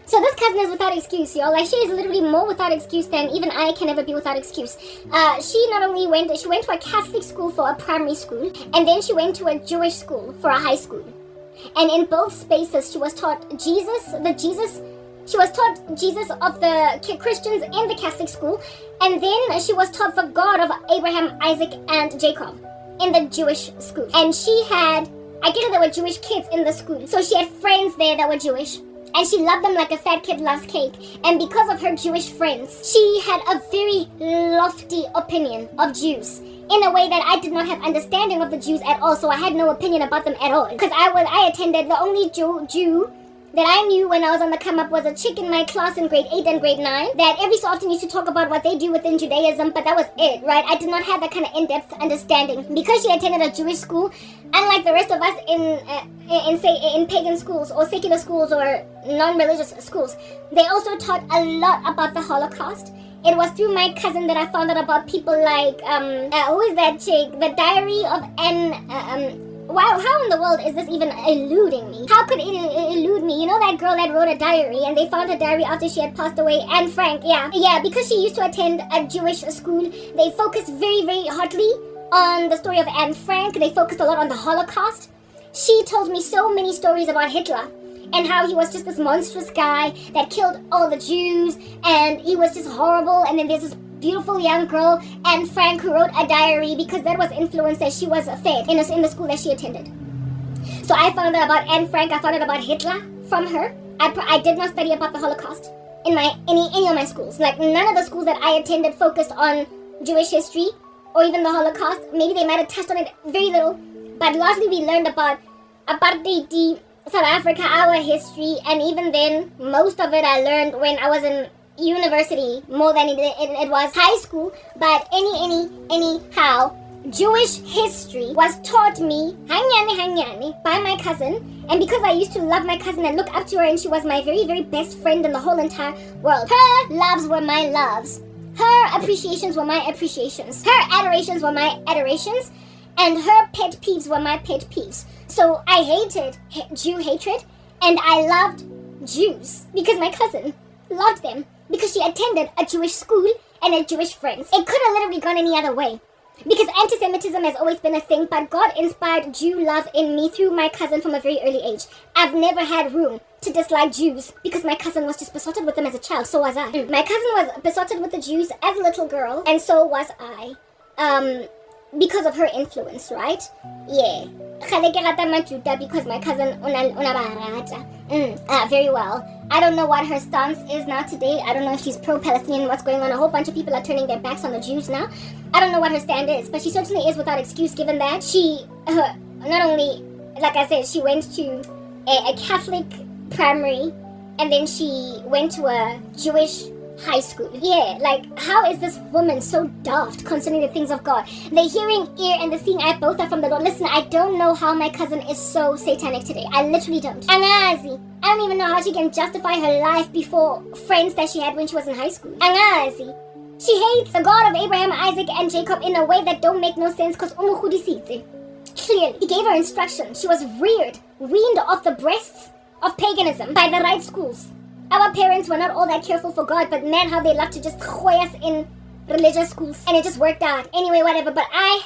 So this cousin is without excuse, y'all. Like, she is literally more without excuse than even I can ever be without excuse. She went to a Catholic school for a primary school, and then she went to a Jewish school for a high school. And in both spaces, she was taught Jesus of the Christians in the Catholic school, and then she was taught the God of Abraham, Isaac, and Jacob in the Jewish school. And I guess there were Jewish kids in the school, so she had friends there that were Jewish. And she loved them like a fat kid loves cake. And because of her Jewish friends, she had a very lofty opinion of Jews in a way that I did not have understanding of the Jews at all. So I had no opinion about them at all. Because I attended, the only Jew that I knew when I was on the come up was a chick in my class in grade 8 and grade 9 that every so often used to talk about what they do within Judaism, but that was it, right? I did not have that kind of in-depth understanding. Because she attended a Jewish school, unlike the rest of us in pagan schools or secular schools or non-religious schools, they also taught a lot about the Holocaust. It was through my cousin that I found out about people like, who is that chick? The Diary of Anne, wow, how in the world is this even eluding me? How could it elude me? You know that girl that wrote a diary and they found her diary after she had passed away? Anne Frank, yeah, because she used to attend a Jewish school, they focused very, very hotly on the story of Anne Frank. They focused a lot on the Holocaust. She told me so many stories about Hitler and how he was just this monstrous guy that killed all the Jews and he was just horrible. And then there's this beautiful young girl, Anne Frank, who wrote a diary because that was influence that she was fed in the school that she attended. So I found out about Anne Frank. I found out about Hitler from her. I did not study about the Holocaust in any of my schools. Like, none of the schools that I attended focused on Jewish history or even the Holocaust. Maybe they might have touched on it very little, but largely we learned about apartheid, South Africa, our history, and even then, most of it I learned when I was in university more than it was high school. But anyhow, Jewish history was taught me hanyane by my cousin, and because I used to love my cousin and look up to her, and she was my very, very best friend in the whole entire world. Her loves were my loves, her appreciations were my appreciations, her adorations were my adorations, and her pet peeves were my pet peeves. So I hated Jew hatred, and I loved Jews because my cousin loved them, because she attended a Jewish school and had Jewish friends. It could have literally gone any other way, because anti-Semitism has always been a thing, but God inspired Jew love in me through my cousin from a very early age. I've never had room to dislike Jews because my cousin was just besotted with them as a child. So was I. My cousin was besotted with the Jews as a little girl, and so was I. Because of her influence, right? Yeah. Because my cousin very well. I don't know what her stance is now today. I don't know if she's pro-Palestinian, what's going on. A whole bunch of people are turning their backs on the Jews now. I don't know what her stand is, but she certainly is without excuse, given that she, not only, like I said, she went to a Catholic primary, and then she went to a Jewish high school. Yeah, like, how is this woman so daft concerning the things of God? The hearing ear and the seeing eye both are from the Lord. Listen, I don't know how my cousin is so satanic today. I literally don't. Angazi. I don't even know how she can justify her life before friends that she had when she was in high school. Angazi. She hates the God of Abraham, Isaac, and Jacob in a way that don't make no sense, because clearly, he gave her instruction. She was weaned off the breasts of paganism by the right schools. Our parents were not all that careful for God, but man, how they love to just throw us in religious schools, and it just worked out. Anyway, whatever. But I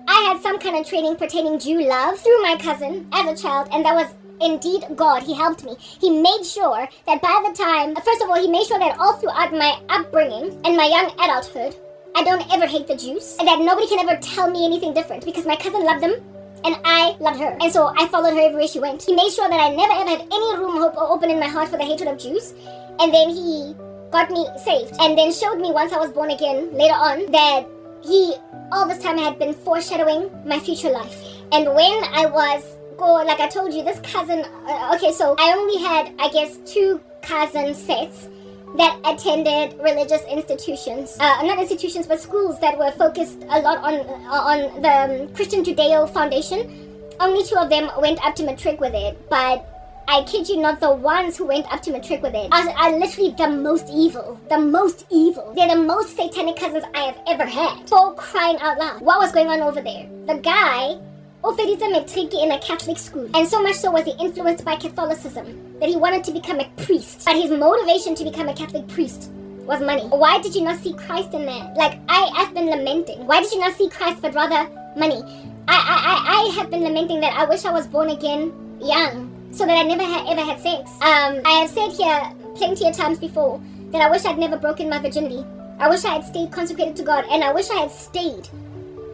had some kind of training pertaining Jew love through my cousin as a child, and that was indeed God. He helped me. He made sure that by the time, first of all, he made sure that all throughout my upbringing and my young adulthood, I don't ever hate the Jews, and that nobody can ever tell me anything different, because my cousin loved them and I loved her, and so I followed her everywhere she went. He made sure that I never ever had any room open in my heart for the hatred of Jews, and then he got me saved, and then showed me once I was born again later on that he all this time had been foreshadowing my future life. And when I was like I told you, this cousin, okay, so I only had, I guess, 2 cousin sets that attended religious institutions, not institutions, but schools that were focused a lot on the Christian Judeo Foundation. Only 2 of them went up to matric with it, but I kid you not, the ones who went up to matric with it are literally the most evil. They're the most satanic cousins I have ever had. For crying out loud. What was going on over there? The guy, o feditse matric in a Catholic school. And so much so was he influenced by Catholicism that he wanted to become a priest. But his motivation to become a Catholic priest was money. Why did you not see Christ in that? Like, I've been lamenting. Why did you not see Christ but rather money? I have been lamenting that I wish I was born again young so that I never ever had sex. I have said here plenty of times before that I wish I'd never broken my virginity. I wish I had stayed consecrated to God, and I wish I had stayed.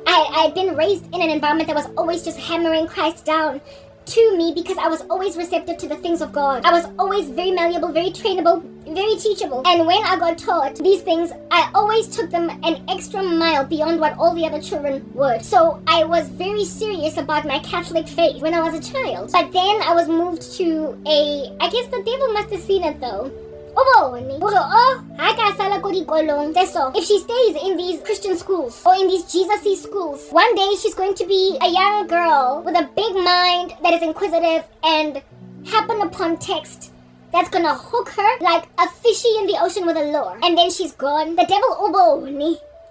I had been raised in an environment that was always just hammering Christ down to me because I was always receptive to the things of God. I was always very malleable, very trainable, very teachable. And when I got taught these things, I always took them an extra mile beyond what all the other children would. So I was very serious about my Catholic faith when I was a child. But then I was moved to I guess the devil must have seen it though. If she stays in these Christian schools or in these Jesus-y schools, one day she's going to be a young girl with a big mind that is inquisitive and happen upon text that's gonna hook her like a fishy in the ocean with a lure. And then she's gone. The devil,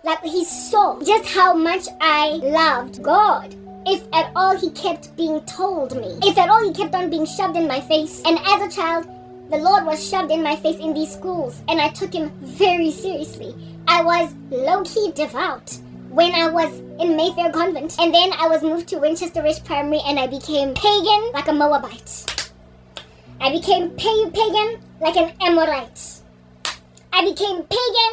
like he saw just how much I loved God. If at all he kept being told me. If at all he kept on being shoved in my face. And as a child, the Lord was shoved in my face in these schools, and I took him very seriously. I was low-key devout when I was in Mayfair Convent, and then I was moved to Winchester Ridge Primary, and I became pagan like a Moabite. I became pagan like an Amorite. I became pagan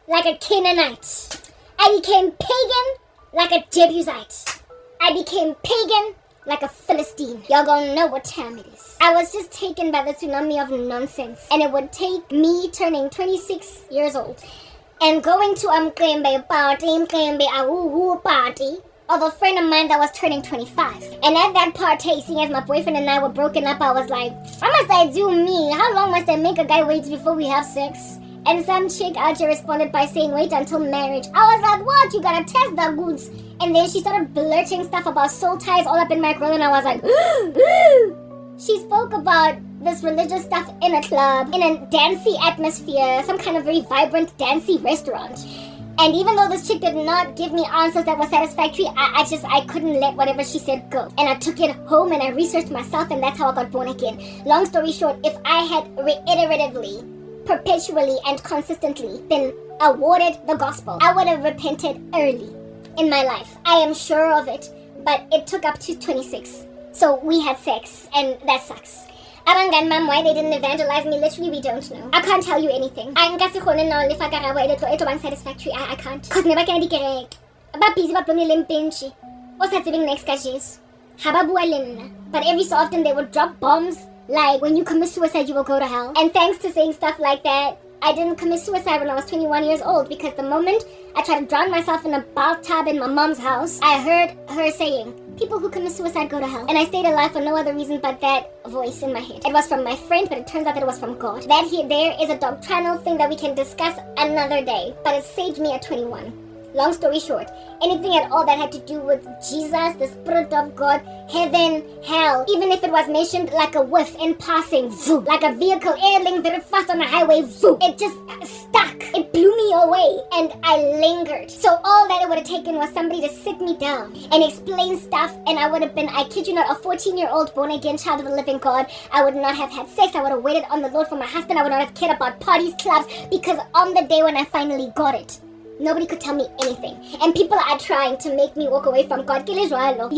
like a Canaanite. I became pagan like a Jebusite. I became pagan like a Philistine. Y'all gonna know what time it is. I was just taken by the tsunami of nonsense, and it would take me turning 26 years old and going to a Mqembe party of a friend of mine that was turning 25. And at that party, seeing as my boyfriend and I were broken up, I was like, how must I do me? How long must I make a guy wait before we have sex? And some chick out here responded by saying, wait until marriage. I was like, what? You gotta test the goods. And then she started blurting stuff about soul ties all up in my grill, and I was like, she spoke about this religious stuff in a club, in a dancey atmosphere, some kind of very vibrant dancey restaurant. And even though this chick did not give me answers that were satisfactory, I couldn't let whatever she said go. And I took it home and I researched myself, and that's how I got born again. Long story short, if I had reiteratively, perpetually, and consistently been awarded the gospel, I would have repented early in my life. I am sure of it, but it took up to 26. So we had sex, and that sucks. Abangani mom, why they didn't evangelize me, literally we don't know. I can't tell you anything. I can't satisfactory. I can't. Cause never can I About busy about blooming limpinchy. What's happening next, guys? But every so often they would drop bombs like, when you commit suicide you will go to hell. And thanks to saying stuff like that, I didn't commit suicide when I was 21 years old, because the moment I tried to drown myself in a bathtub in my mom's house, I heard her saying, people who commit suicide go to hell. And I stayed alive for no other reason but that voice in my head. It was from my friend, but it turns out that it was from God. That there is a doctrinal thing that we can discuss another day, but it saved me at 21. Long story short, anything at all that had to do with Jesus, the Spirit of God, heaven, hell, even if it was mentioned like a whiff in passing, vroom, like a vehicle airling very fast on a highway, vroom, it just stuck. It blew me away, and I lingered. So all that it would have taken was somebody to sit me down and explain stuff, and I would have been, I kid you not, a 14-year-old born-again child of the living God. I would not have had sex. I would have waited on the Lord for my husband. I would not have cared about parties, clubs, because on the day when I finally got it, nobody could tell me anything. And people are trying to make me walk away from God. You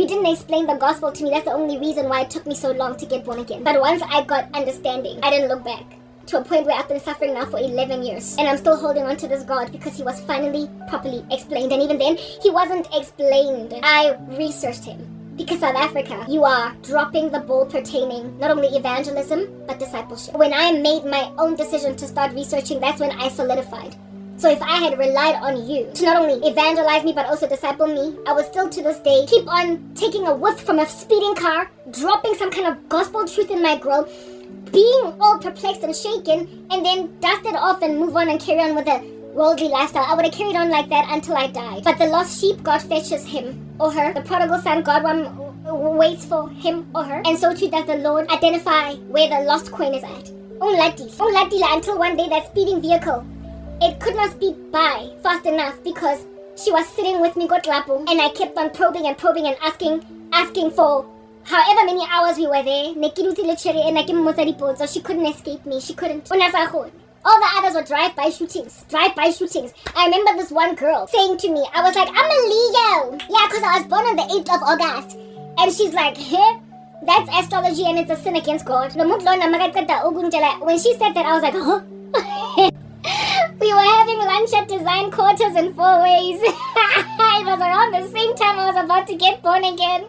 didn't explain the gospel to me. That's the only reason why it took me so long to get born again. But once I got understanding, I didn't look back. To a point where I've been suffering now for 11 years. And I'm still holding on to this God because he was finally properly explained. And even then, he wasn't explained. I researched him. Because South Africa, you are dropping the ball pertaining not only evangelism, but discipleship. When I made my own decision to start researching, that's when I solidified. So if I had relied on you to not only evangelize me but also disciple me, I would still to this day keep on taking a whiff from a speeding car, dropping some kind of gospel truth in my grill, being all perplexed and shaken, and then dust it off and move on and carry on with a worldly lifestyle. I would have carried on like that until I died. But the lost sheep, God fetches him or her. The prodigal son, God waits for him or her. And so too does the Lord identify where the lost coin is at. Until one day that speeding vehicle, it could not speed by fast enough because she was sitting with me, and I kept on probing and asking asking for however many hours we were there. So she couldn't escape me. She couldn't. All the others were drive-by shootings. Drive-by shootings. I remember this one girl saying to me, I was like, I'm a Leo. Yeah, because I was born on the 8th of August. And she's like, hey, that's astrology and it's a sin against God. When she said that, I was like, huh? We were having lunch at Design Quarters in 4 ways. It was around the same time I was about to get born again.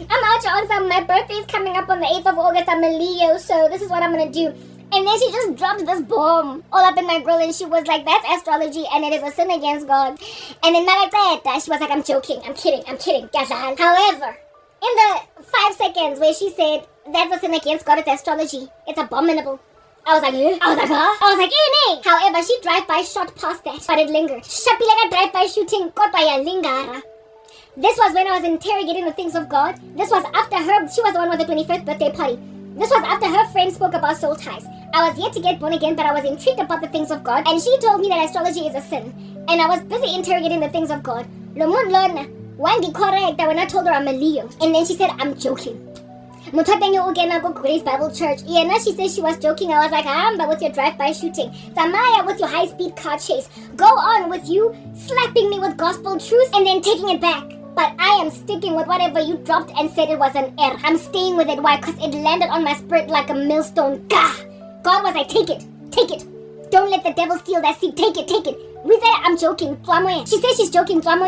I'm out your answer. My birthday's coming up on the 8th of August. I'm a Leo, so this is what I'm going to do. And then she just dropped this bomb all up in my grill, and she was like, that's astrology and it is a sin against God. And then she was like, I'm joking, I'm kidding. However, in the 5 seconds where she said, that's a sin against God, it's astrology, it's abominable, I was like, huh? I was like, eh. However, she drive-by shot past that, but it lingered. Shapileka drive-by shooting, kodwa lingara. This was when I was interrogating the things of God. This was after her, she was the one with the 25th birthday party. This was after her friend spoke about soul ties. I was yet to get born again, but I was intrigued about the things of God. And she told me that astrology is a sin. And I was busy interrogating the things of God. Wangi correct when I told her I'm a Leo. And then she said, I'm joking. Grace Bible Church. Yeah, now she said she was joking. I was like, but with your drive-by shooting. Samaya with your high-speed car chase. Go on with you slapping me with gospel truth and then taking it back. But I am sticking with whatever you dropped and said it was an error. I'm staying with it. Why? Because it landed on my spirit like a millstone. Gah! God was like, take it. Don't let the devil steal that seed. Take it. We say I'm joking. She says she's joking. Same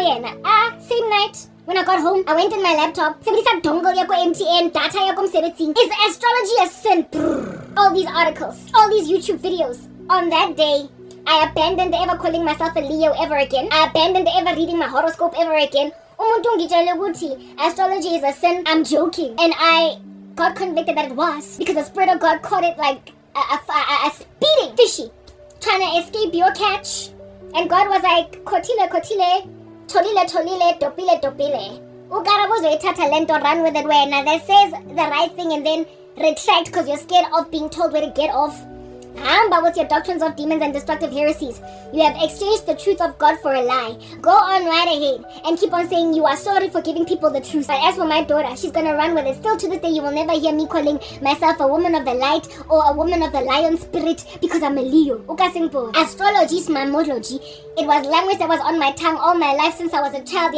night. When I got home, I went in my laptop. Somebody said dongle yako MTN, data yako msebetsi. Is astrology a sin? All these articles, all these YouTube videos. On that day, I abandoned ever calling myself a Leo ever again. I abandoned ever reading my horoscope ever again. Astrology is a sin. I'm joking. And I got convicted that it was because the Spirit of God caught it like a speeding fishy trying to escape your catch. And God was like, Kotile, tolile, topile. Karabo zoithatha lento, run with it where now that says the right thing and then retract because you're scared of being told where to get off. But with your doctrines of demons and destructive heresies, you have exchanged the truth of God for a lie. Go on right ahead and keep on saying you are sorry for giving people the truth. But as for my daughter, she's gonna run with it. Still to this day, you will never hear me calling myself a woman of the light or a woman of the lion spirit because I'm a Leo. Astrology is my modology. It was language that was on my tongue all my life since I was a child.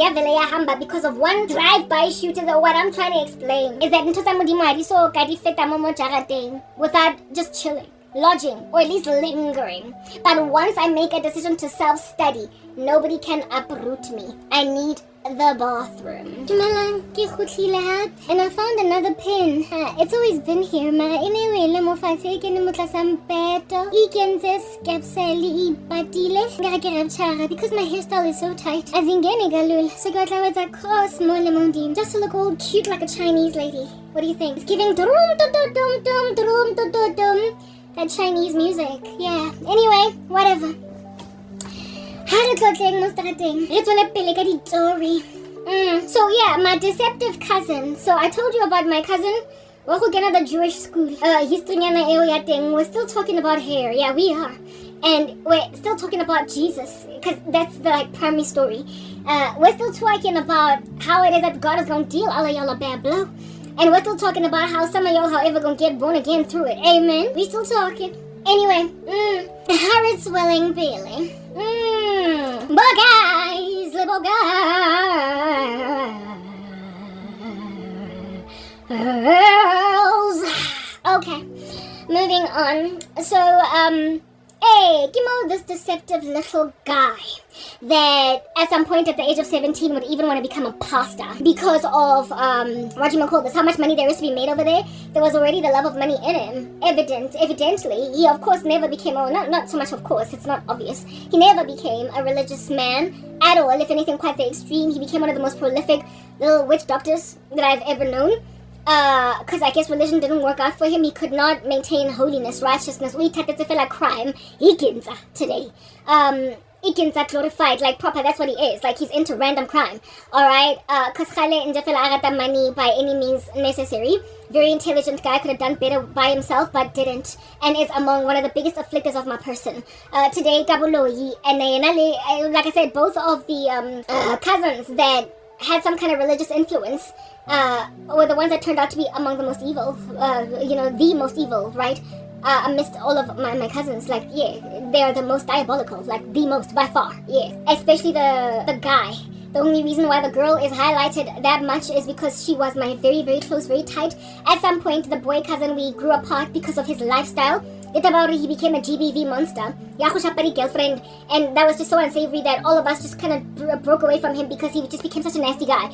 Because of one drive-by shooter. What I'm trying to explain is that without just chilling, lodging, or at least lingering. But once I make a decision to self-study, nobody can uproot me. I need the bathroom. And I found another pin. It's always been here, because my hairstyle is so tight. Just to look all cute like a Chinese lady. What do you think? It's giving that Chinese music. Yeah. Anyway, whatever. So yeah, my deceptive cousin. So I told you about my cousin. The Jewish school. We're still talking about hair. Yeah, we are. And we're still talking about Jesus, because that's the primary story. We're still talking about how it is that God is going to deal all of y'all a bad blow. And we're still talking about how some of y'all, however, gonna get born again through it. Amen. We still talking. Anyway, Harriet Swelling Bailey. Guys, little girls. Okay, moving on. So, hey, Gimo, this deceptive little guy that at some point at the age of 17 would even want to become a pastor because of, how much money there is to be made over there. There was already the love of money in him. Evidently, he of course never became, not so much of course, it's not obvious. He never became a religious man at all. If anything, quite the extreme. He became one of the most prolific little witch doctors that I've ever known. Because I guess religion didn't work out for him. He could not maintain holiness, righteousness. We take it to feel like crime. Ikinza today. Ikinza glorified, like proper, that's what he is. Like he's into random crime. Alright? Because Khale Njafela agata money by any means necessary. Very intelligent guy, could have done better by himself, but didn't. And is among one of the biggest afflictors of my person. Today, Gabuloyi and Nayanale, like I said, both of the cousins that had some kind of religious influence were the ones that turned out to be among the most evil, the most evil, right? Amidst all of my cousins, like, yeah, they are the most diabolical, like, the most, by far, yeah. Especially the guy. The only reason why the girl is highlighted that much is because she was my very, very close, very tight. At some point, the boy cousin, we grew apart because of his lifestyle. He became a GBV monster. Yahushapari girlfriend. And that was just so unsavory that all of us just kind of broke away from him because he just became such a nasty guy.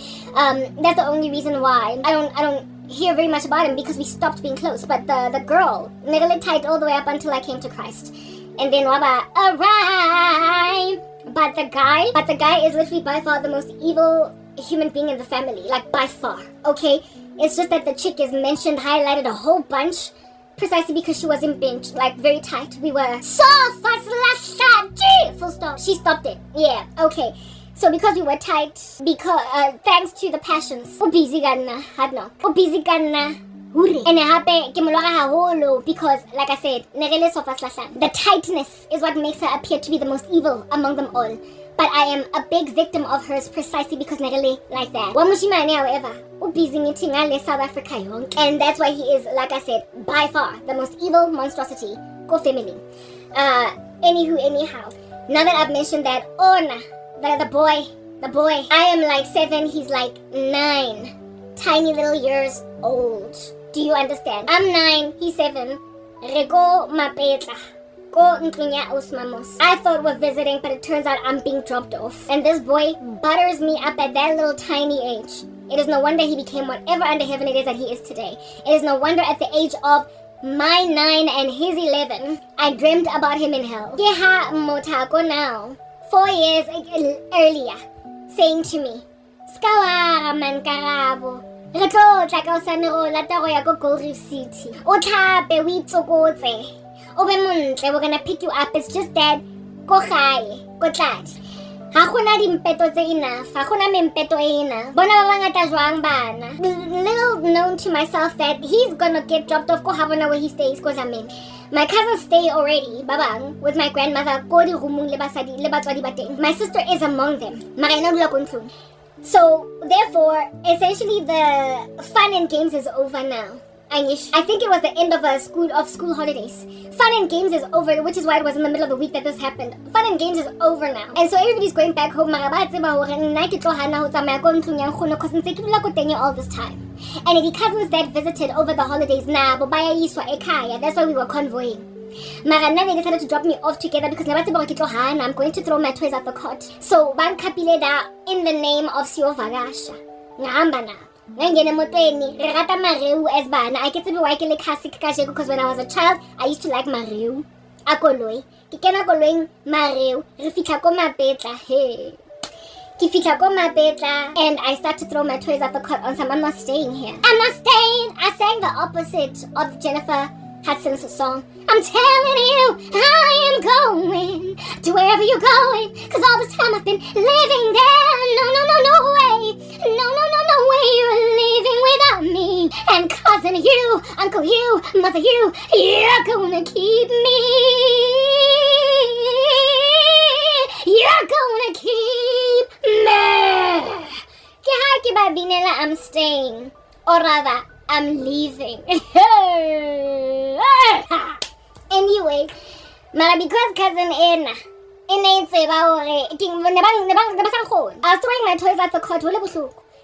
That's the only reason why. I don't hear very much about him because we stopped being close. But the girl, nearly tight all the way up until I came to Christ. And then waba arrived. But the guy is literally by far the most evil human being in the family. Like, by far. Okay? It's just that the chick is mentioned, highlighted a whole bunch. Precisely because she was in binge, like, very tight. We were so full stop. She stopped it. Yeah, okay. So because we were tight, thanks to the passions. Busy ganna, hadno. Busy ganna. And hape ke molora haholo because, like I said, the tightness is what makes her appear to be the most evil among them all. But I am a big victim of hers precisely because Nerele like that. Wamushimane, however, busy meeting South Africa yonke. And that's why he is, like I said, by far the most evil monstrosity. Go family. Anyhow. Now that I've mentioned that, the boy. I am like 7, he's like 9. Tiny little years old. Do you understand? I'm 9, he's 7. Rego mapetla. I thought we're visiting, but it turns out I'm being dropped off. And this boy butters me up at that little tiny age. It is no wonder he became whatever under heaven it is that he is today. It is no wonder at the age of my 9 and his 11, I dreamed about him in hell. Keha motako now, 4 years earlier, saying to me, Skawara man Karabo. Re tlo tla ka osanero lata go ya ko Gold Reef City. O tlhape o itsokotse. We're gonna pick you up. It's just that go gae, go tladi. Ha gona dimpeto tse enough. Ha gona mempeto e enough. Bona ba bangata jwang bana. Little known to myself that he's gonna get dropped off ko habona where he stays ko Zameni. My cousins stay already, babang, with my grandmother ko di rumong le basadi le batswadi ba teng. My sister is among them. Mara ena dula ko ntlong. So, therefore, essentially the fun and games is over now. I think it was the end of school holidays. Fun and games is over, which is why it was in the middle of the week that this happened. Fun and games is over now. And so everybody's going back home. All this time. And the cousins that visited over the holidays, that's why we were convoying. Marana, they decided to drop me off together because I'm going to throw my toys at the cot. So, Bankapileda in the name of Sio Vagasha. I get to be like classic because when I was a child, I used to like Mariu. Akoloi. Kikena koloi Mariu. Rifika ko mapetla. Hey. Kifika ko mapetla. And I start to throw my toys at the cot on some. I'm not staying here. I'm not staying. I sang the opposite of Jennifer Hudson's song. I'm telling you, I am going to wherever you're going. Cause all this time I've been living there. No way. No way you're leaving without me. And cousin you, uncle you, mother you, you're gonna keep me. You're gonna keep me. I'm staying. Or rather, I'm leaving. Anyway, mara because cousin Ena, I was throwing my toys at the cot.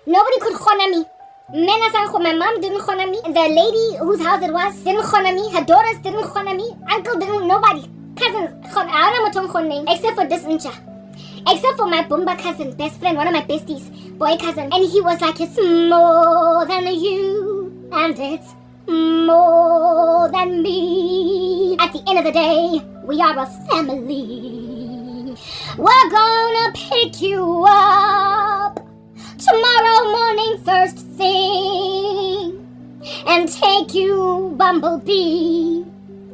Nobody could khona me. My mom didn't khona me. The lady whose house it was didn't khona me. Her daughters didn't khona me. Uncle didn't. Nobody. Cousins khona. Except for this incha. Except for my Bumba cousin, best friend, one of my besties, boy cousin. And he was like, it's more than you, and it's more than me. At the end of the day, we are a family. We're gonna pick you up tomorrow morning first thing and take you, Bumblebee,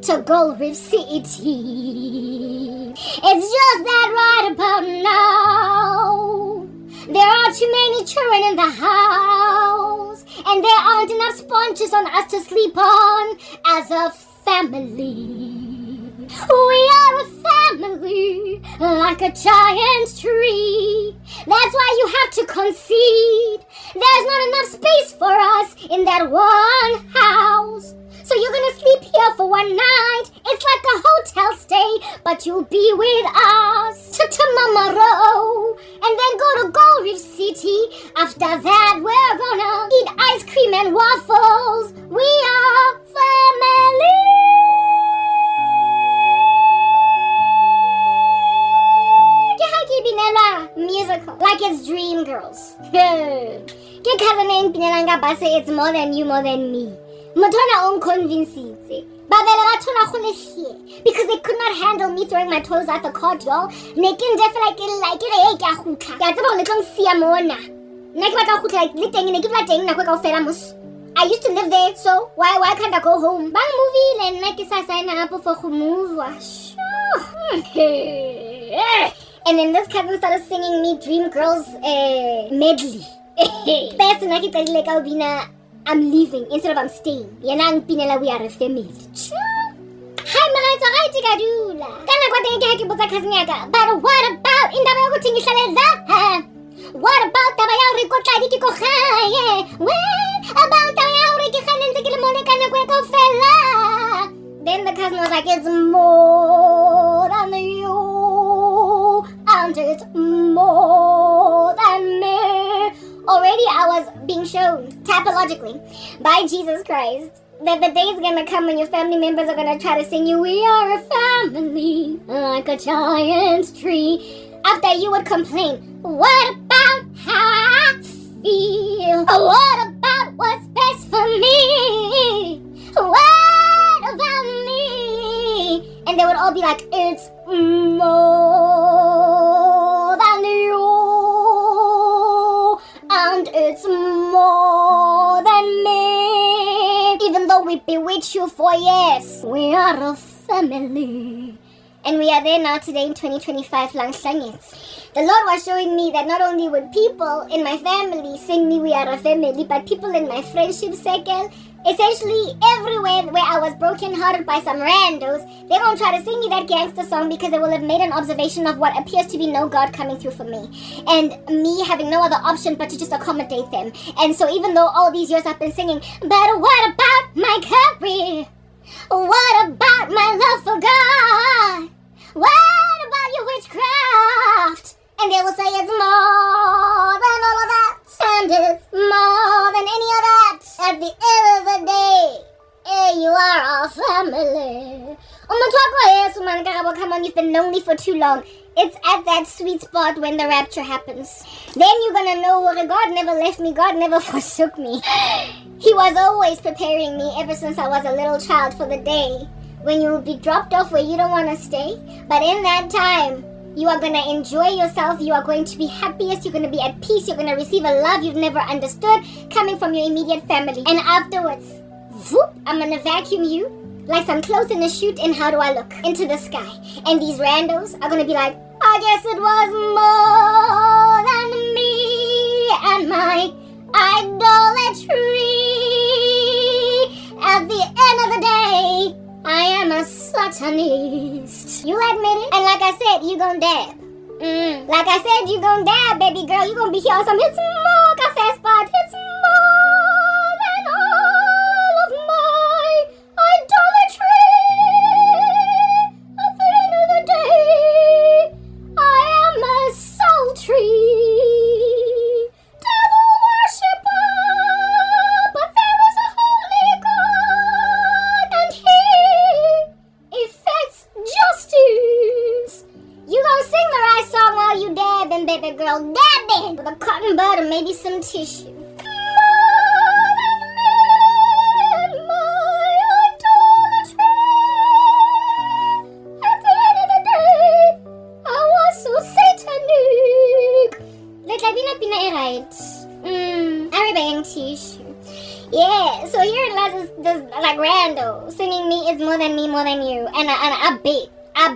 to Gold Reef City. It's just that right about now, there are too many children in the house, and there aren't enough sponges on us to sleep on as a family. We are a family. family like a giant tree. That's why you have to concede. There's not enough space for us in that one house. So you're gonna sleep here for one night. It's like a hotel stay, but you'll be with us to tomorrow, and then go to Gold Reef City. After that, we're gonna eat ice cream and waffles. We are family. Musical, like it's Dream Girls. Get cousin name Pinelanga Base, it's more than you, more than me. Motona on convincing. Because they could not handle me throwing my toes out the cot, y'all. Nekin def like it I used to live there, so why can't I go home? Bang movie and like sign up for move. And then this cousin started singing me Dream Girls medley. I'm leaving instead of I'm staying. Yanang pinela we are a family. Hi, Maraita, hi, Tigadula. Kana kwa tengi haki buta kazi yaka. But what about indaba yako tingisha leza? What about taba ya uriko tladi ki ko khaye? What about taba ya uriki khalenze ki lemone kana kwa ko fela? Then the cousin was like, it's more than you, and it's more than me. Already I was being shown, typologically, by Jesus Christ, that the day is gonna come when your family members are gonna try to sing you, we are a family, like a giant tree. After you would complain, what about how I feel? What about what's best for me? What about me? And they would all be like, it's more than you, and it's more than me. Even though we bewitch you for years, we are a family. And we are there now today in 2025, Hlongwane. The Lord was showing me that not only would people in my family sing me, we are a family, but people in my friendship circle, essentially everywhere where I was brokenhearted by some randos, they don't try to sing me that gangster song because they will have made an observation of what appears to be no God coming through for me. And me having no other option but to just accommodate them. And so even though all these years I've been singing, but what about my career? What about my love for God? What about your witchcraft? And they will say it's more than all of that, and it's more than any of that. At the end of the day, you are our family. Karabo, come on, you've been lonely for too long. It's at that sweet spot when the rapture happens. Then you're gonna know, God never left me, God never forsook me. He was always preparing me ever since I was a little child for the day when you will be dropped off where you don't want to stay. But in that time, you are going to enjoy yourself. You are going to be happiest. You're going to be at peace. You're going to receive a love you've never understood coming from your immediate family. And afterwards, whoop, I'm going to vacuum you like some clothes in a chute in How Do I Look into the sky. And these randos are going to be like, I guess it was more than me and my idolatry. At the end of the day, I am a satanist. You admit it? And like I said, you gon' dab. Like I said, you gon' dab, baby girl. You gon' be here on some It's more cafe spot. It's more than all of my idolatry. At the end of the day, I am a sultry devil worshipper. But there is a holy God, and He effects justice. You gon' sing the right song while you dabbing, baby girl, dabbing with a cotton bud and maybe some tissue. More than me and my idolatry. At the end of the day, I was so satanic. Like I been right. I'm bang tissue. Yeah, so here it lies this like rando singing me is more than me, more than you. And I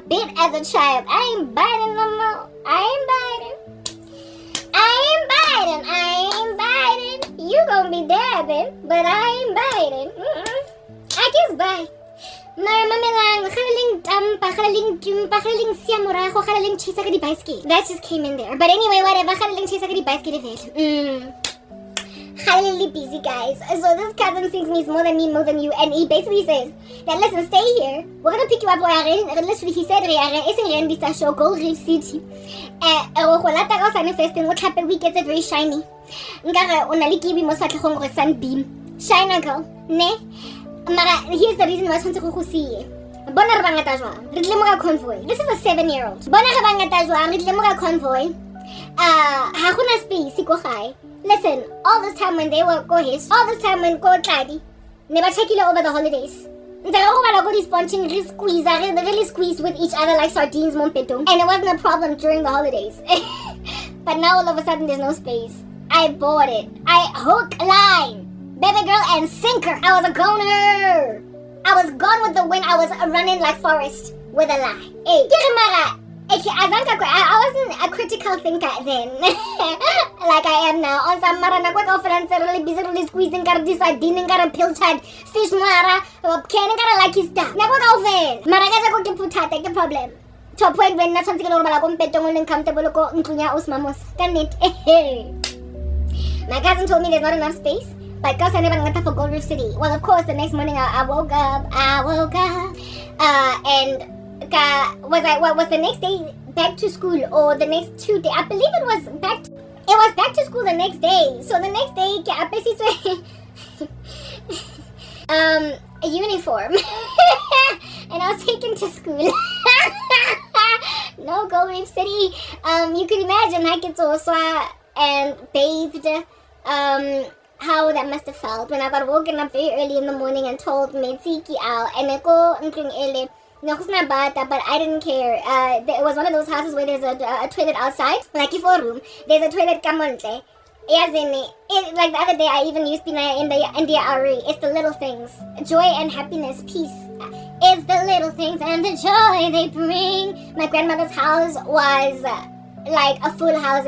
bit as a child. I ain't biting no more. I ain't biting. You gonna be dabbing, but I ain't biting. I guess bye. Mami lang, That just came in there. But anyway, whatever. Highly busy, guys. So this cousin thinks me more than me, more than you, and he basically says that, listen, stay here. We're gonna pick you up. Literally, he said, show Gold Reef City. We get very shiny. Sunbeam. Shiner girl. Ne? Here's the reason why I want to see. Convoy. This is a 7-year-old. Convoy. Space. Listen, all this time when they were all this time when go Tadi, never check it over the holidays. Really squeezed with each other like sardines, and it wasn't a problem during the holidays. But now all of a sudden there's no space. I bought it. Hook, line, baby girl, and sinker. I was a goner. I was gone with the wind. I was running like Forrest with a lie. Hey, I wasn't a critical thinker then, like I am now. On some mara really busy, really squeezing, got this sardine, got a pilchard, fish mara, can got like his stuff. Never go then. Maragaza go to put the problem. To a point when not something uncomfortable go inclunya osmamos. Can it? My cousin told me there's not enough space. But girls, I never got for Gold Reef City. Well, of course, the next morning I woke up, and was the next day back to school or the next 2 days? I believe it was back to school the next day. So the next day, a uniform, and I was taken to school. No, Gold Reef City. You can imagine I get so and bathed. How that must have felt when I got woken up very early in the morning and told me Tsiki out and I go but I didn't care. It was one of those houses where there's a toilet outside, like if a room, there's a toilet kamontle. Like the other day I even used in the RE. It's the little things, joy and happiness, peace. It's the little things and the joy they bring. My grandmother's house was like a full house,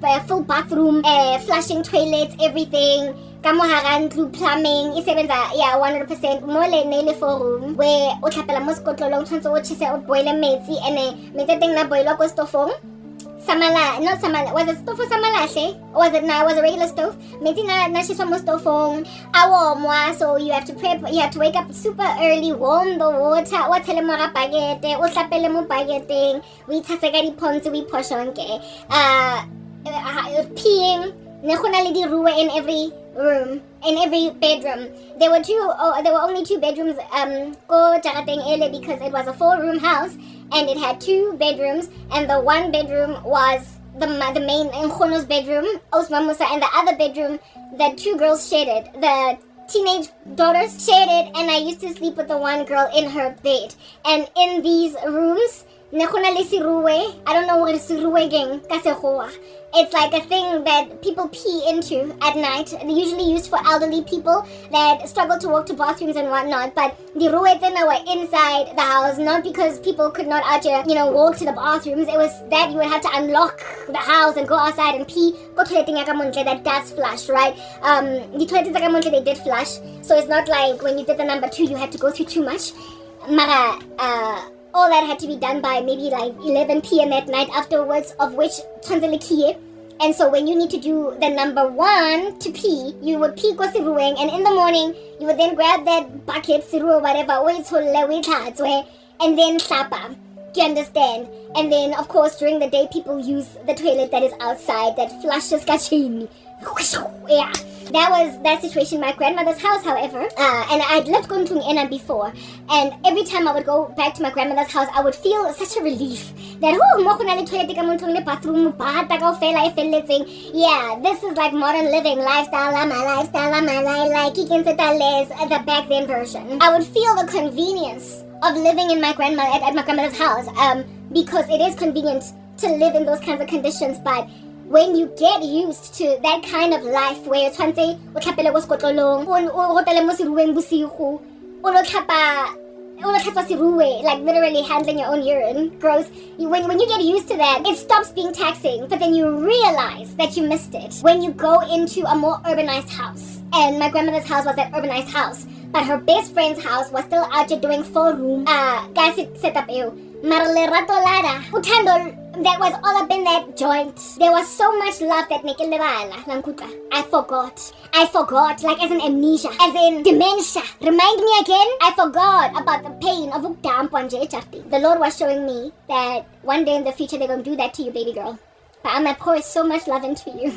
a full bathroom, flushing toilets, everything. Kamoharan, plumbing, 100%. Mole nele for room where o tlhapela mo sekotlolong tshwantse o chise o boile metsi ene metsi teng na boilwa ko stofong. Was it stove samalahle? Or was it no? It was a regular stove. Metsi na shiswa mo stofong. Awomwa, so you have to prep. You have to wake up super early, warm the water. O tshele mo ga bagete, o tlhapele mo bageteng. We tsaseka di pontshe, we poshonke. Peeing. In every room, in every bedroom. There were only 2 bedrooms because it was a 4-room house and it had 2 bedrooms, and the one bedroom was the main Nkhono's bedroom, Osmamusa, and the other bedroom the 2 girls shared it. The teenage daughters shared it, and I used to sleep with the one girl in her bed. And in these rooms, I don't know what is gang. It's like a thing that people pee into at night. They're usually used for elderly people that struggle to walk to bathrooms and whatnot. But the ruetena were inside the house, not because people could not walk to the bathrooms. It was that you would have to unlock the house and go outside and pee. Go toilet that does flush, right? The toilet they did flush. So it's not like when you did the number 2, you had to go through too much. Mara, all that had to be done by maybe like 11 p.m. at night afterwards, of which Tanzalikie. And so when you need to do the number 1 to pee, you would pee ko sirueng, and in the morning you would then grab that bucket, siru or whatever, and then slapa. Do you understand? And then of course during the day people use the toilet that is outside that flushes kachini. Yeah. That was that situation in my grandmother's house, however. And I'd lived going to Ena before. And every time I would go back to my grandmother's house, I would feel such a relief that, yeah, this is like modern living, lifestyle, like the back then version. I would feel the convenience of living in my at my grandmother's house, because it is convenient to live in those kinds of conditions, but when you get used to that kind of life where you're trying to like literally handling your own urine, gross. When you get used to that, it stops being taxing, but then you realize that you missed it when you go into a more urbanized house. And my grandmother's house was that urbanized house. but her best friend's house was still out there doing 4-room setup. Mara lerato lada. Utando, that was all up in that joint. There was so much love that I forgot, like as in amnesia, as in dementia. Remind me again, I forgot about the pain of the Lord was showing me that one day in the future they're going to do that to you, baby girl. But I'm going to pour so much love into you.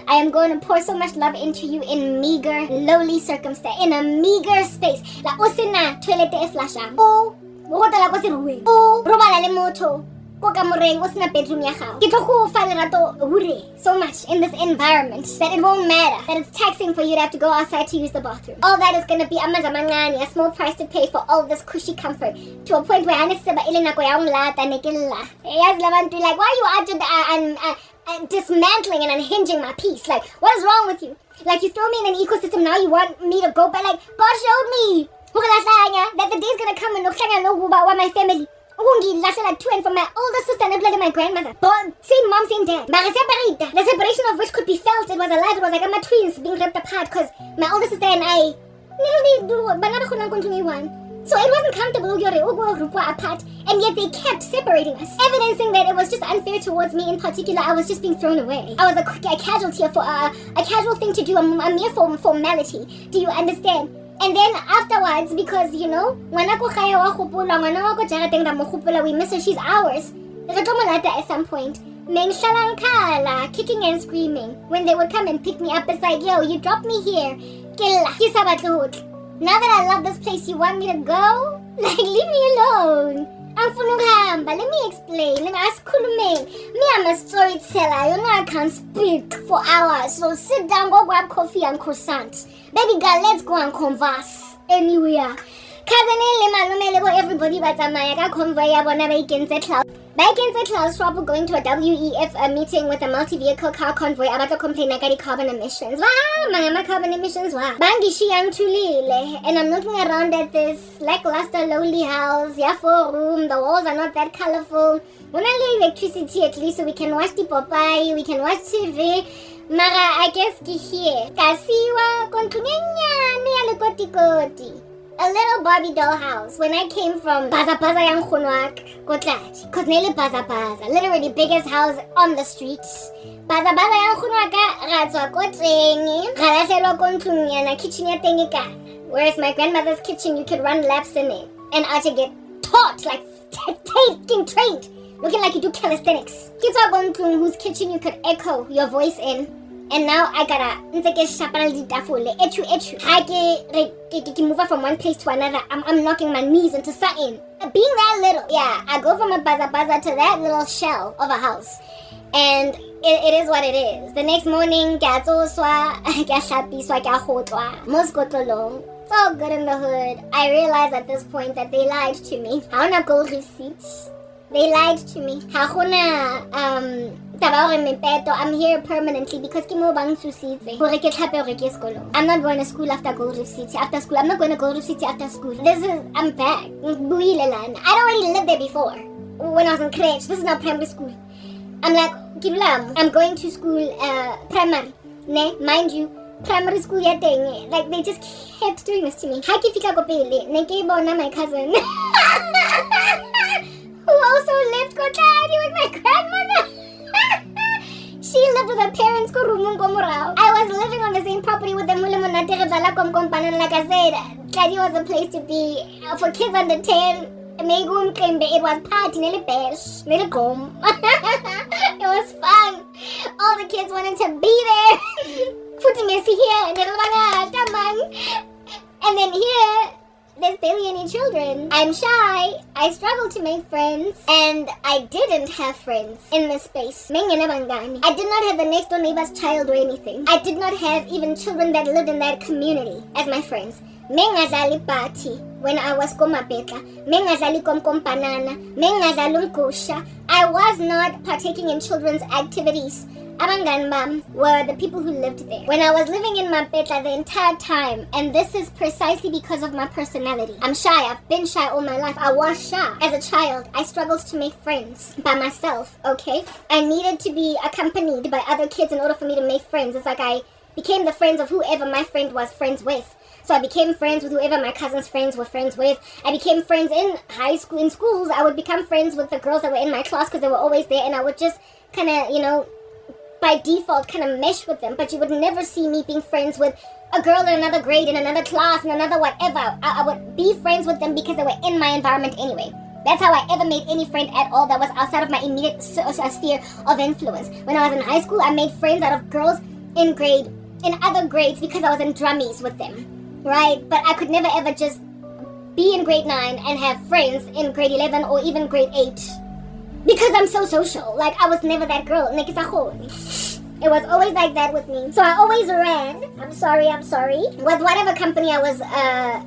I am going to pour so much love into you in meager, lowly circumstance, in a meager space. La usina toilet e flasha. Oh, robala ko seruweng. Oh, robala le motho. Ko ka moreng o sena bedroom ya gago. Ke tlo go fa lerato hure so much in this environment that it won't matter, that it's taxing for you to have to go outside to use the bathroom. All that is going to be a small price to pay for all this cushy comfort, to a point where haneseba ile nako ya umlata nekella. Yazi labantu like, why you are dismantling and unhinging my peace? Like, what is wrong with you? Like, you throw me in an ecosystem, now you want me to go back. Like, God showed me that the day's gonna come and my family. Like to and from my older sister and the blood of my grandmother. Same mom, same dad. But the separation of which could be felt. It was alive. It was like my twins being ripped apart because my older sister and I so it wasn't comfortable apart, and yet they kept separating us, evidencing that it was just unfair towards me in particular. I was just being thrown away. I was a casualty for a casual thing to do, a mere formality. Do you understand? And then afterwards, because we miss her, she's ours. At some point, kicking and screaming. When they would come and pick me up, it's like, yo, you dropped me here. Now that I love this place, you want me to go? Like, leave me alone. Let me explain. Let me ask Kulume. Me, I'm a storyteller. You know I can't speak for hours. So sit down, go grab coffee and croissant. Baby girl, let's go and converse anywhere. Everybody but I convoy Cloud trouble going to a WEF meeting with a multi-vehicle car convoy about to complain about carbon emissions. Carbon emissions. And I'm looking around at this lackluster, lowly house. 4-room. The walls are not that colorful. We need electricity at least so we can watch the Popeye, we can watch TV. Mara, I guess here. Kasiwa kontunyanya a little Barbie doll house. When I came from Baza yang khunwak kotlaji, cause nele Baza, literally biggest house on the street. Baza yang khunwak ratswa kotrengi, galahlelwa kontlunyana kitchen ya tengikana. Whereas my grandmother's kitchen, you could run laps in it and actually get taught, like taking trained, looking like you do calisthenics. Kitwa kontlung whose kitchen you could echo your voice in. And now I gotta move from one place to another. I'm knocking my knees into something. Being that little, yeah, I go from a baza to that little shell of a house. And it is what it is. The next morning, it's all good in the hood. I realized at this point that they lied to me. I don't have gold receipts. They lied to me. I'm here permanently because I'm not going to school after Gold Reef City. After school, I'm not going to Gold Reef City after school. I'm back. I already lived there before. When I was in crèche. This is not primary school. I'm like, I'm going to school primary. Mind you, primary school thing. Like, they just kept doing this to me. My cousin. Who also lived with my grandmother. She lived with her parents. I was living on the same property with them. Like I said, Daddy was a place to be for kids under 10. It was party, it was fun. All the kids wanted to be there. And then here, there's barely any children. I'm shy. I struggle to make friends. And I didn't have friends in this space. I did not have the next door neighbor's child or anything. I did not have even children that lived in that community as my friends. Party when I was komapetla. I was not partaking in children's activities. Abangan were the people who lived there. When I was living in Mapetla the entire time, and this is precisely because of my personality. I'm shy. I've been shy all my life. I was shy. As a child, I struggled to make friends by myself, okay? I needed to be accompanied by other kids in order for me to make friends. It's like I became the friends of whoever my friend was friends with. So I became friends with whoever my cousin's friends were friends with. I became friends in high school, in schools. I would become friends with the girls that were in my class because they were always there, and I would just kind of, by default kind of mesh with them. But you would never see me being friends with a girl in another grade, in another class, in another whatever. I would be friends with them because they were in my environment anyway. That's how I ever made any friend at all that was outside of my immediate sphere of influence. When I was in high school, I made friends out of girls in other grades because I was in drummies with them, right? But I could never ever just be in grade 9 and have friends in grade 11 or even grade 8 because I'm so social. Like, I was never that girl. It was always like that with me. So I always ran, I'm sorry, with whatever company I was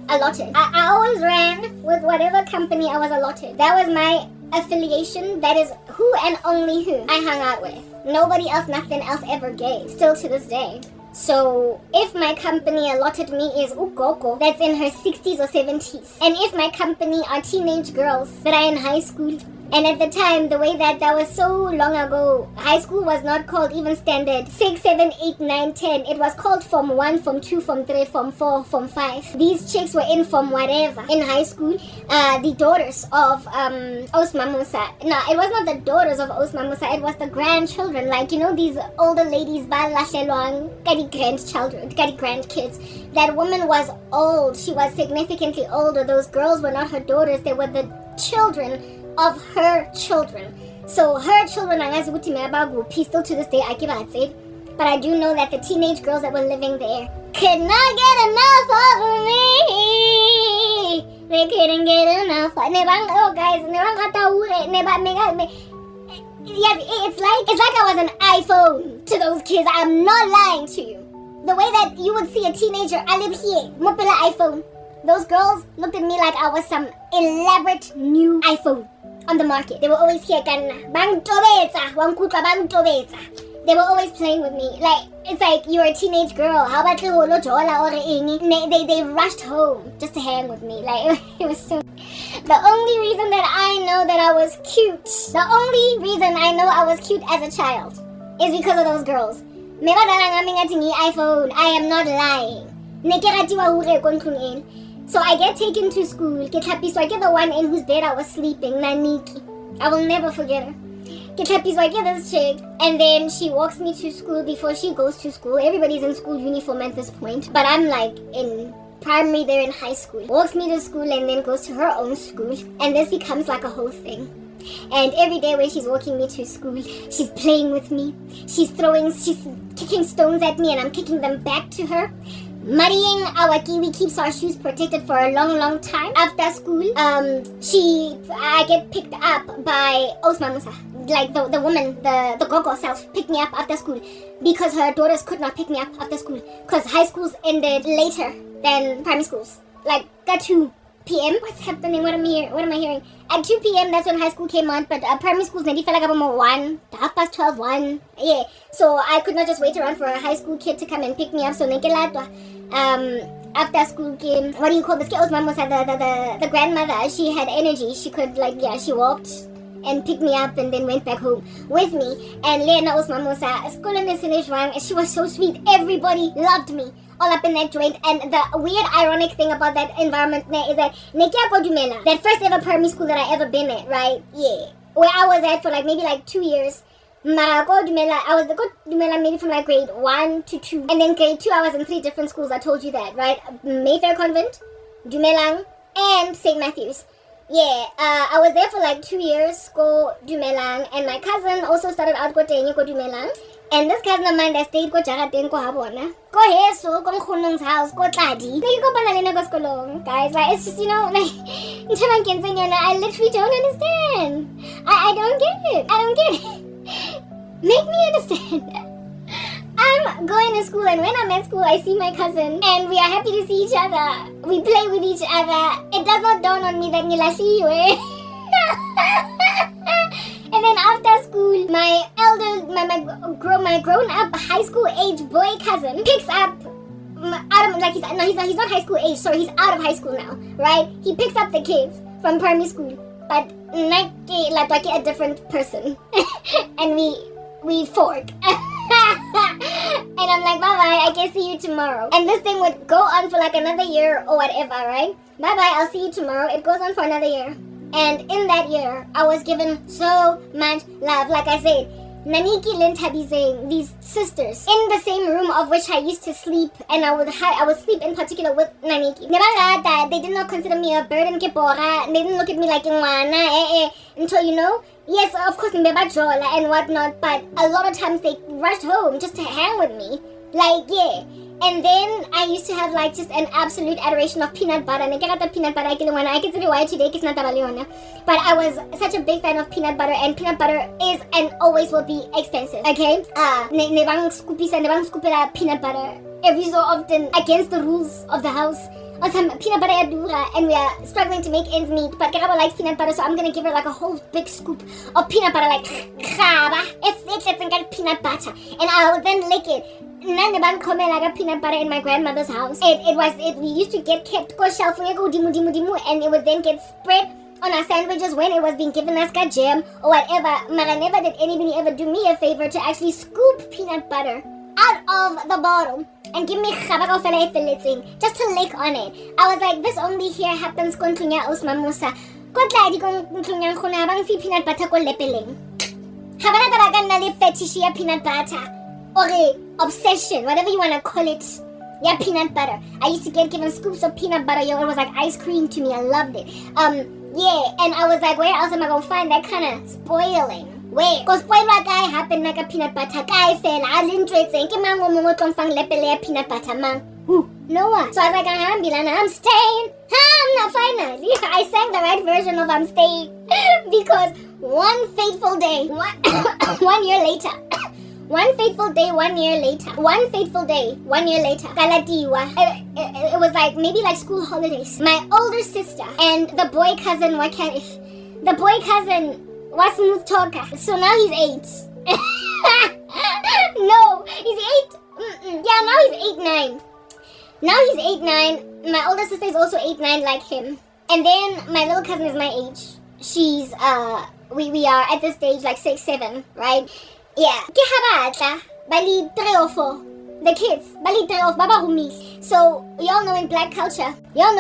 allotted. I always ran with whatever company I was allotted. That was my affiliation. That is who and only who I hung out with. Nobody else, nothing else ever gave. Still to this day. So if my company allotted me is Ukoko, that's in her 60s or 70s. And if my company are teenage girls that are in high school, and at the time, the way that was so long ago, high school was not called even standard 6, 7, 8, 9, 10. It was called Form 1, Form 2, Form 3, Form 4, Form 5. These chicks were in Form whatever in high school. The daughters of Osma Musa. No, it was not the daughters of Osma Musa. It was the grandchildren. Like, these older ladies, kadi grandkids. That woman was old. She was significantly older. Those girls were not her daughters. They were the children of her children. So her children, still to this day, I give a say. But I do know that the teenage girls that were living there could not get enough of me. They couldn't get enough. Oh guys, it's like I was an iPhone to those kids. I'm not lying to you. The way that you would see a teenager, I live here, mobile iPhone. Those girls looked at me like I was some elaborate new iPhone on the market. They were always here, they were always playing with me. Like, it's like, you're a teenage girl. How about they rushed home just to hang with me. Like, it was so... The only reason that I know that I was cute, the only reason I know I was cute as a child is because of those girls. iPhone. I am not lying. So I get taken to school. So I get the one in whose bed I was sleeping, Naniki. I will never forget her. So I get this chick, and then she walks me to school before she goes to school. Everybody's in school uniform at this point, but I'm like in primary, they're in high school. Walks me to school and then goes to her own school, and this becomes like a whole thing. And every day when she's walking me to school, she's playing with me. She's kicking stones at me, and I'm kicking them back to her. Muddying our kiwi keeps our shoes protected for a long, long time. After school, I get picked up by Osma Musa. Like the woman, the gogo self picked me up after school because her daughters could not pick me up after school because high schools ended later than primary schools. Like at 2 p.m. What's happening? What am I hearing? At 2 p.m. that's when high school came on, but primary schools maybe felt like about 1, 12:30, 1. Yeah. So I could not just wait around for a high school kid to come and pick me up. So after school came, what do you call this? The grandmother, she had energy. She could she walked and picked me up and then went back home with me. And Lena Osman Musa, she was so sweet. Everybody loved me all up in that joint. And the weird ironic thing about that environment is that that first ever primary school that I ever been at, right? Yeah. Where I was at for maybe 2 years. I was maybe from grade 1 to 2. And then grade 2 I was in 3 different schools. I told you that, right? Mayfair Convent, Dumelang, and St. Matthew's. Yeah, I was there for 2 years, go Dumelang, and my cousin also started out go Dumelang. And this cousin of mine that stayed go Jarateng go Habona. Go here, so go Khunung's house, go Tladi. Go Banalina go Skolong. Guys, it's just, I literally don't understand. I don't get it. Make me understand. I'm going to school, and when I'm at school, I see my cousin, and we are happy to see each other. We play with each other. It does not dawn on me that Nilasiwe. And then after school, my grown-up high school age boy cousin picks up he's not high school age. Sorry, he's out of high school now, right? He picks up the kids from primary school, but like a different person, and we fork. And I'm like, bye-bye, I can see you tomorrow. And this thing would go on for like another year or whatever, right? Bye-bye, I'll see you tomorrow. It goes on for another year. And in that year, I was given so much love. Like I said, Naniki Lynn Tabizeng, these sisters, in the same room of which I used to sleep, and I would sleep in particular with Naniki. They did not consider me a burden, they didn't look at me like until, you know, yes, of course, and whatnot, but a lot of times they rushed home just to hang with me. Like, yeah. And then I used to have like just an absolute adoration of peanut butter. I can tell you why today it's not Tabaliona. But I was such a big fan of peanut butter, and peanut butter is and always will be expensive. Okay? Nebang peanut butter every so often against the rules of the house. Peanut butter adura, and we are struggling to make ends meet. But Karabo likes peanut butter, so I'm gonna give her like a whole big scoop of peanut butter, like it's peanut butter, and I will then lick it. Like peanut butter in my grandmother's house. We used to get kept go shelf and it would then get spread on our sandwiches when it was being given us jam or whatever. But I never did anybody ever do me a favor to actually scoop peanut butter out of the bottle and give me just to lick on it. I was like, this only here happens kontlunya usmamusa. Kontla di kontlunya khona fi peanut butter ko lepeleng. Habana talaga na le fetish ya peanut butter. Or obsession, whatever you want to call it. Yeah, peanut butter. I used to get given scoops of peanut butter, yo. It was like ice cream to me. I loved it. Yeah, and I was like, where else am I gonna find that kind of spoiling? Wait, cause spoil like I happen like a peanut butter guy fell. I didn't trade saying, "Ke mango mo tong fang lepele peanut butter man." No one. So I was like, I'm staying. Finally, I sang the right version of I'm staying because one fateful day, 1 year later. One fateful day, 1 year later. Kaladiwa. It was like maybe like school holidays. My older sister and the boy cousin, was smooth talker. So now he's 8. No, he's 8. Yeah, now he's 8-9. Now he's 8-9. My older sister is also 8-9 like him. And then my little cousin is my age. She's we are at this stage like 6-7, right? Yeah. Bali 3 or 4. The kids. Bali 3 or 4. So, y'all know in black culture, it don't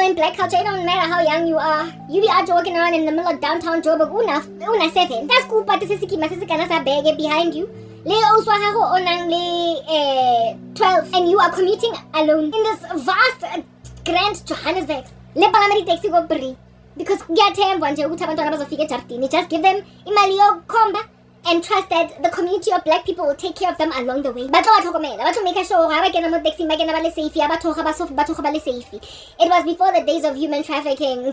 matter how young you are. You be out walking around in the middle of downtown Joburg, una 7. That's cool, but this is a bag behind you. Le oswa haho onang le 12. And you are commuting alone in this vast, grand Johannesburg. Le palamari taxi go bri. Because just give them imalio komba. And trust that the community of black people will take care of them along the way. It was before the days of human trafficking. If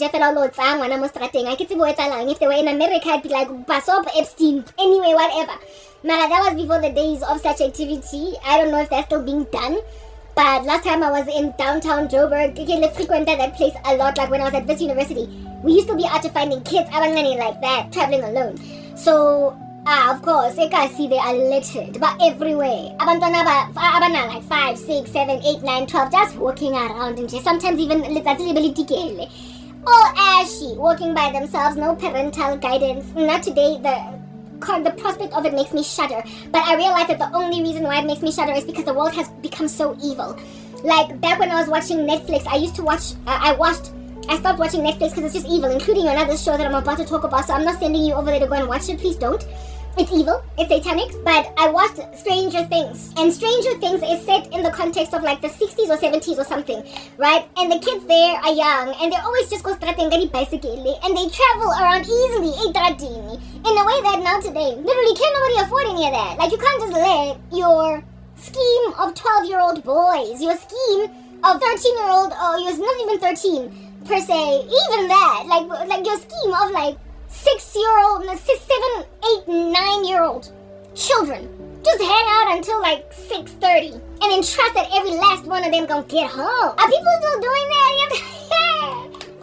they were in America, I'd be like, pass up Epstein. Anyway, whatever. That was before the days of such activity. I don't know if that's still being done. But last time I was in downtown Joburg, I frequented that place a lot. Like when I was at this university, we used to be out to finding kids like that, traveling alone. So, of course, you can see they are littered, but everywhere. Abantwana like 5, 6, 7, 8, 9, 12, just walking around and sometimes even all ashy, walking by themselves, no parental guidance. Not today, the prospect of it makes me shudder. But I realize that the only reason why it makes me shudder is because the world has become so evil. Like back when I was watching Netflix, I stopped watching Netflix because it's just evil, including another show that I'm about to talk about. So I'm not sending you over there to go and watch it. Please don't. It's evil. It's satanic. But I watched Stranger Things. And Stranger Things is set in the context of like the 60s or 70s or something, right? And the kids there are young. And they always just go stratengari bicycle. And they travel around easily. In a way that now today, literally can't nobody afford any of that. Like you can't just let your scheme of 12-year-old boys, your scheme of 13-year-old, you're not even 13 per se, even that, like your scheme of like 6-year-old, 6, 7, 8, 9-year-old children just hang out until like 6:30 and then trust that every last one of them gonna get home. Are people still doing that?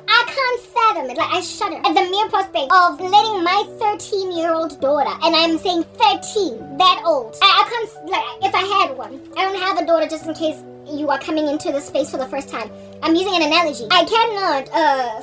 I can't fathom it. Like I shudder at the mere prospect of letting my 13-year-old daughter, and I'm saying 13, that old. I can't, like, if I had one. I don't have a daughter just in case you are coming into the space for the first time. I'm using an analogy. I cannot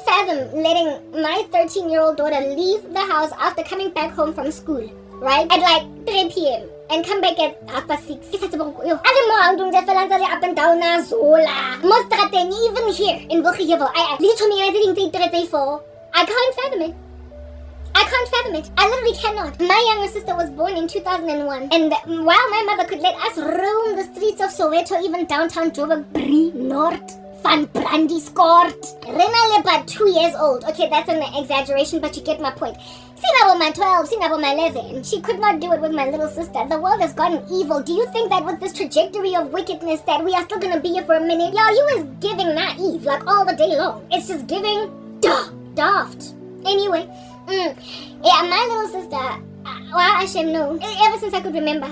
fathom letting my 13-year-old daughter leave the house after coming back home from school, right? At like 3 p.m. and come back at 6:30. Ke sa tsebang ko yo. Ale mo ang dungja fela ntse le up and down na zola. Mo strateng even here in Wilgevel. I literally didn't think that they fall. I can't fathom it. I literally cannot. My younger sister was born in 2001, and while my mother could let us roam the streets of Soweto, even downtown Joburg, North, Van Brandyskort, Renale about 2 years old. Okay, that's an exaggeration, but you get my point. Sinabo my 12, Sinabo my 11. She could not do it with my little sister. The world has gotten evil. Do you think that with this trajectory of wickedness that we are still gonna be here for a minute? Yo, you is giving naive like all the day long. It's just giving daft. Anyway, yeah, my little sister, well, I should know, ever since I could remember,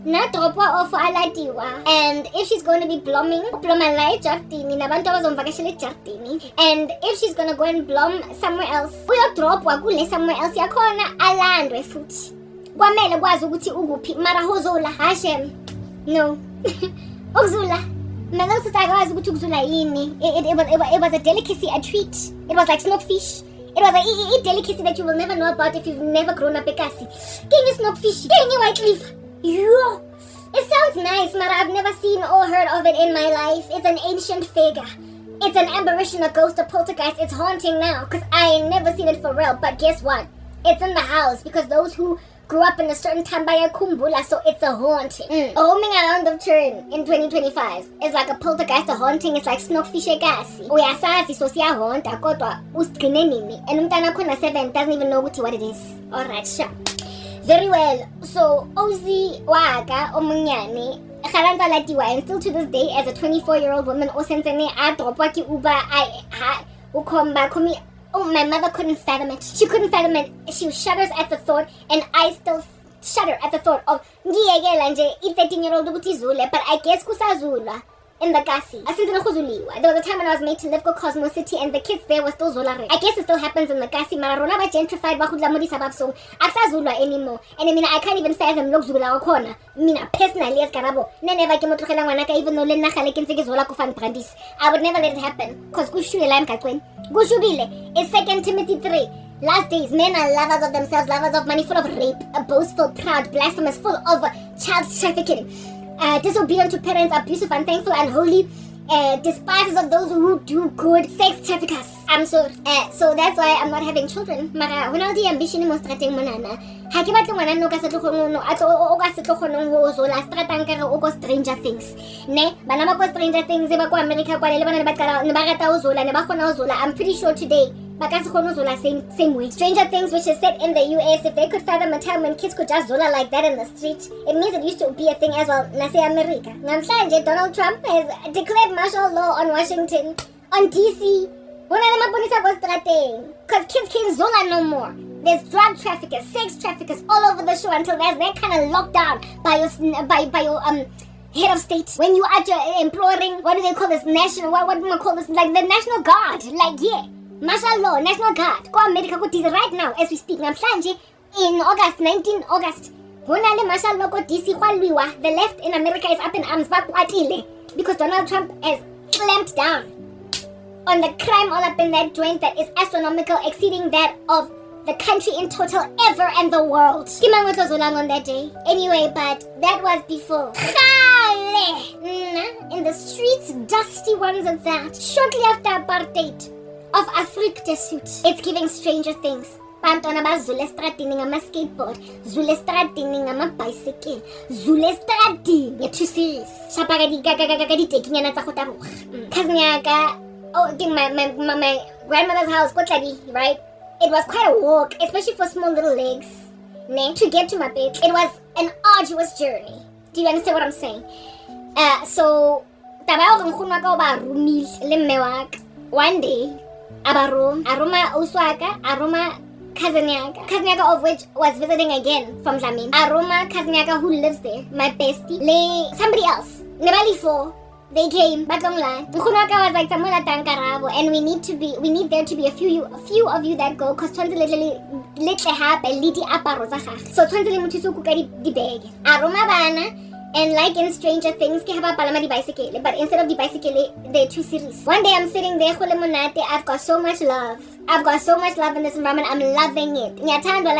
na dropwa off aladiwa, and if she's going to be blooming, blomalai jartini, nabantu abazomvakashele jartini, and if she's going to go and bloom somewhere else, uyo dropwa kule somewhere else yakhona alandwe futhi. Kwamele kwazi ukuthi ukuphi mara hozola Hashem. No. Ukuzula. My little sister akwazi ukuthi ukuzula yini. It was a delicacy, a treat. It was like snowfish. It was a delicacy that you will never know about if you've never grown up ekasi. Can you snowfish? Can you white leaf? Yo! It sounds nice, but I've never seen or heard of it in my life. It's an ancient figure. It's an apparition, a ghost, a poltergeist. It's haunting now, because I ain't never seen it for real. But guess what? It's in the house, because those who grew up in a certain time by a kumbula, so it's a haunting. Homing around of turn in 2025 is like a poltergeist, a haunting. It's like snowfish egasi. Uyasazi so siyahonta kodwa usigcine nini. And umntana khona 7 doesn't even know what it is. Alright, sure. Very well. So Ozi waka omunyane khalanza latiwa, and still to this day as a 24-year-old woman osentene adropwa ki uba ukomba komi. Oh, my mother couldn't fathom it. She couldn't fathom it. She shudders at the thought, and I still shudder at the thought of ngiyekela nje i-13-year-old ukuthi zule, but I guess kusazula in the Kasi. There was a time when I was made to live go Cosmo City, and the kids there were still Zolare. I guess it still happens in the Kasi. Mararona ba gentrified ba khudla modi sabab so akusazulwa anymore. And I mean, I can't even fathom lokuzula wakhona. Mina personally as Karabo, never ke motlogela ngwana ka even though le nna gale ke ntse ke zola ko Van Brandis. I would never let it happen because kushule la emgaqweni. Kushubile. It's 2 Timothy 3. Last days, men are lovers of themselves, lovers of money, full of rape, boastful, proud, blasphemous, full of child trafficking. Disobedient to parents, abusive, unthankful, unholy, despisers of those who do good, sex traffickers. I'm sorry. So that's why I'm not having children. Mara, when all the ambition is strateng monana, ha ke batla ngwana no ka se tlogono o ka se tlogono ho zola stratang ka go Stranger Things. Ne, bana ba go Stranger Things ba ko America kwa le bana ba ka ne ba rata ho zola ne ba khona ho zola. I'm pretty sure today same way. Stranger Things, which is set in the US, if they could fathom a time when kids could just zola like that in the street, it means it used to be a thing as well. Nase America. Namhlanje Donald Trump has declared martial law on Washington, on DC. Because kids can't zola no more. There's drug traffickers, sex traffickers all over the show until there's that kind of lockdown by your head of state. When you are imploring, what do they call this? What do I call this? Like the National Guard. Like, yeah. Martial law, National Guard. Go America, go DC right now as we speak. Namhlanje in August, 19 August. Honale martial law go DC kwalwiwa. The left in America is up in arms because Donald Trump has clamped down on the crime all up in that joint that is astronomical, exceeding that of the country in total ever and the world. Kimangoto zolang on that day. Anyway, but that was before. In the streets, dusty ones of that. Shortly after apartheid of Afrique du Sud. It's giving Stranger Things. Bantwana bazule stratini ngama skateboard, zule stratini ngama bicycle, zule stratini. You're too serious. Shapaka di gaga di taking yana tsa go taboga. Cousin yaka, my grandmother's house, right? It was quite a walk, especially for small little legs. To get to my bed, it was an arduous journey. Do you understand what I'm saying? So, tabayo kang khunwa ka ba rumil le mmewaka. One day, Aroma Uswaka, Aroma Kaznyaga of which was visiting again from Dlamini. Aroma Kaznyaga who lives there, my bestie, somebody else. Nebali 4, they came, Batlongla. Nkhunaka was like Samuela Karabo, and we need there to be a few of you that go, because Twanzile literally lit the hap and liti aparo za gage. So Twanzile muthiso ku ka di bag. Aroma bana And like in Stranger Things, ke haba palama di bicycle, but instead of the bicycle, they're two series. One day I'm sitting there, I've got so much love. I've got so much love in this environment. I'm loving it. Mamela,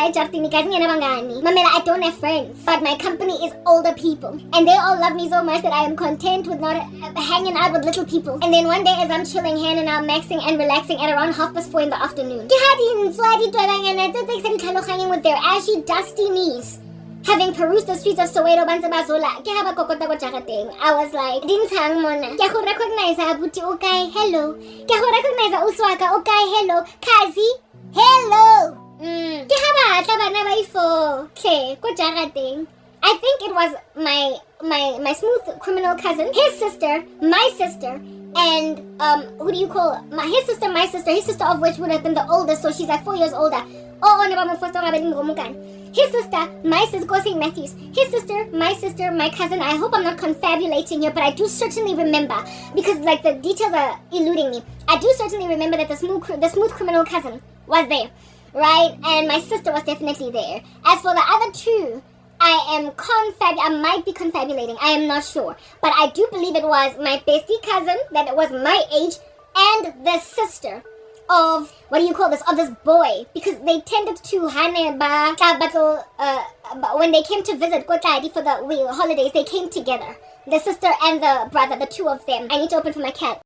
I don't have friends, but my company is older people, and they all love me so much that I am content with not hanging out with little people. And then one day, as I'm chilling, hanging out, maxing and relaxing at around 4:30 in the afternoon, with their ashy, dusty knees, having perused the streets of Soweto, Banzabazola, I was like, Dinsang mona, ke go recognize abuti okay, hello. Ke go recognize uswaka okay, hello. Kazi, hello. Ke haba tla bana ba ifo. Hle, ko jarateng. I think it was my smooth criminal cousin, his sister, my sister, and who do you call it? His sister, my sister, his sister of which would have been the oldest, so she's like 4 years older. His sister, my sister, go St. Matthews. His sister, my cousin. I hope I'm not confabulating here, but I do certainly remember, because like the details are eluding me. I do certainly remember that the smooth criminal cousin was there, right? And my sister was definitely there. As for the other two, I might be confabulating. I am not sure, but I do believe it was my bestie cousin that was my age, and the sister of of this boy, because they tended to when they came to visit Kotladi for the holidays, they came together, the sister and the brother, the two of them. I need to open for my cat.